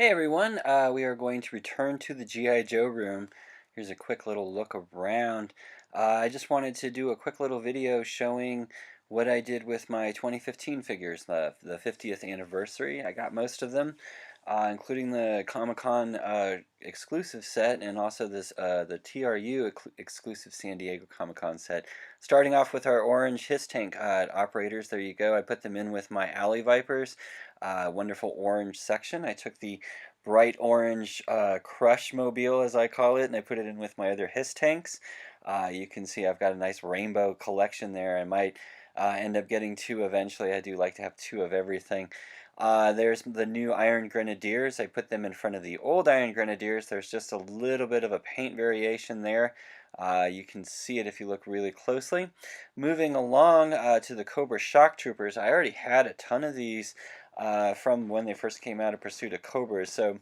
Hey everyone, we are going to return to the G.I. Joe room. Here's a quick little look around. I just wanted to do a quick little video showing what I did with my 2015 figures, the 50th anniversary. I got most of them, including the Comic-Con exclusive set and also the TRU exclusive San Diego Comic-Con set. Starting off with our orange Hiss Tank operators, there you go. I put them in with my Alley Vipers. Wonderful orange section. I took the bright orange Crush Mobile, as I call it, and I put it in with my other Hiss tanks. You can see I've got a nice rainbow collection there. I might end up getting two eventually. I do like to have two of everything. There's the new Iron Grenadiers. I put them in front of the old Iron Grenadiers. There's just a little bit of a paint variation there. You can see it if you look really closely. Moving along to the Cobra Shock Troopers, I already had a ton of these from when they first came out of Pursuit of Cobras. So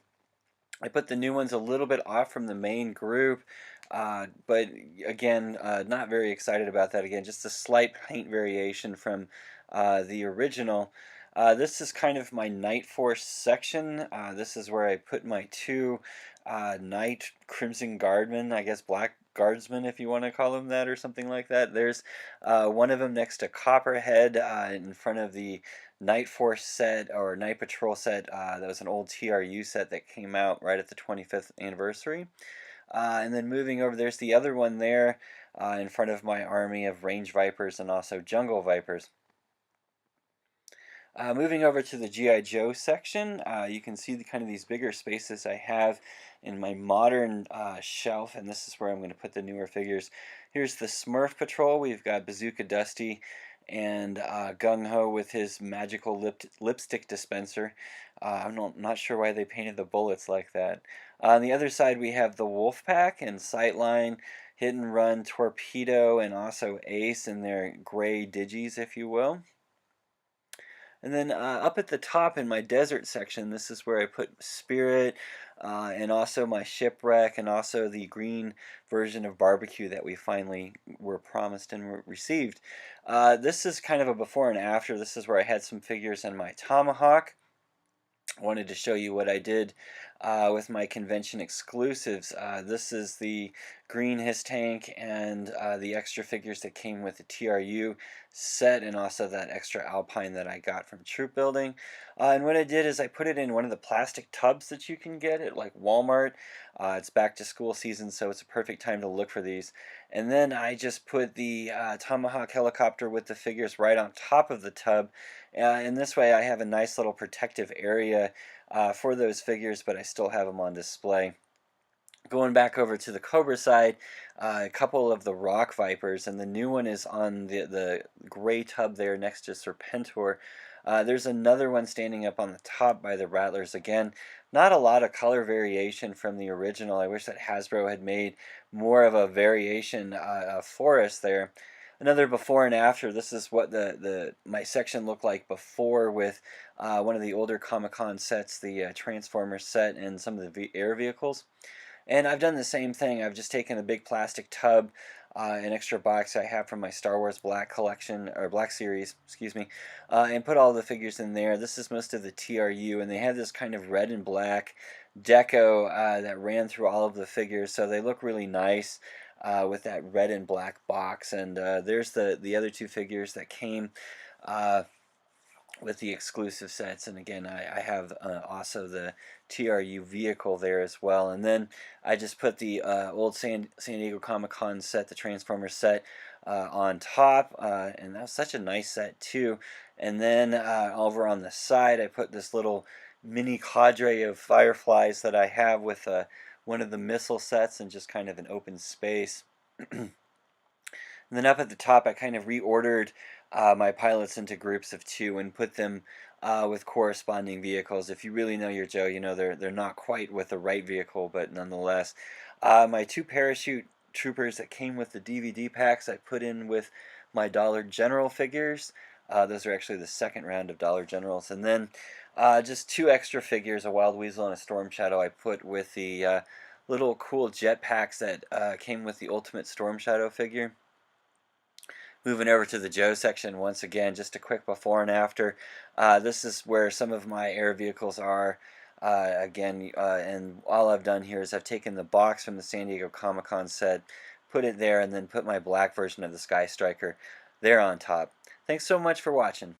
I put the new ones a little bit off from the main group, but again, not very excited about that. Again, just a slight paint variation from the original. This is kind of my Night Force section. This is where I put my two Night Crimson Guardmen, I guess Black Guardsmen if you want to call them that or something like that. There's one of them next to Copperhead in front of the Night Force set or Night Patrol set. That was an old TRU set that came out right at the 25th anniversary. And then moving over, there's the other one there in front of my army of Range Vipers and also Jungle Vipers. Moving over to the G.I. Joe section, you can see kind of these bigger spaces I have in my modern shelf, and this is where I'm going to put the newer figures. Here's the Smurf Patrol. We've got Bazooka Dusty and Gung Ho with his magical lipstick dispenser. I'm not sure why they painted the bullets like that. On the other side, we have the Wolf Pack and Sightline, Hit and Run, Torpedo, and also Ace in their gray digis, if you will. And then up at the top in my desert section, this is where I put Spirit and also my Shipwreck and also the green version of Barbecue that we finally were promised and received. This is kind of a before and after. This is where I had some figures in my Tomahawk. I wanted to show you what I did with my convention exclusives. This is the green Hiss tank and the extra figures that came with the TRU set and also that extra Alpine that I got from Troop Building. And what I did is I put it in one of the plastic tubs that you can get at like Walmart. It's back to school season, so it's a perfect time to look for these. And then I just put the Tomahawk helicopter with the figures right on top of the tub. In this way I have a nice little protective area for those figures, but I still have them on display. Going back over to the Cobra side, a couple of the Rock Vipers, and the new one is on the gray tub there next to Serpentor. There's another one standing up on the top by the Rattlers. Again, not a lot of color variation from the original. I wish that Hasbro had made more of a variation for us there. Another before and after. This is what my section looked like before with one of the older Comic-Con sets, the Transformers set, and some of the air vehicles. And I've done the same thing. I've just taken a big plastic tub, an extra box I have from my Star Wars Black collection, or Black series, excuse me, and put all the figures in there. This is most of the TRU, and they have this kind of red and black deco that ran through all of the figures, so they look really nice with that red and black box. And there's the other two figures that came with the exclusive sets, and again I have also the TRU vehicle there as well. And then I just put the old San Diego Comic-Con set, the Transformers set, on top, and that was such a nice set too. And then over on the side I put this little mini cadre of Fireflies that I have with one of the missile sets and just kind of an open space. And then up at the top, I kind of reordered my pilots into groups of two and put them with corresponding vehicles. If you really know your Joe, you know they're not quite with the right vehicle, but nonetheless. My two parachute troopers that came with the DVD packs, I put in with my Dollar General figures. Those are actually the second round of Dollar Generals. And then just two extra figures, a Wild Weasel and a Storm Shadow, I put with the little cool jet packs that came with the Ultimate Storm Shadow figure. Moving over to the Joe section, once again, just a quick before and after. This is where some of my air vehicles are. Again, and all I've done here is I've taken the box from the San Diego Comic-Con set, put it there, and then put my black version of the Sky Striker there on top. Thanks so much for watching.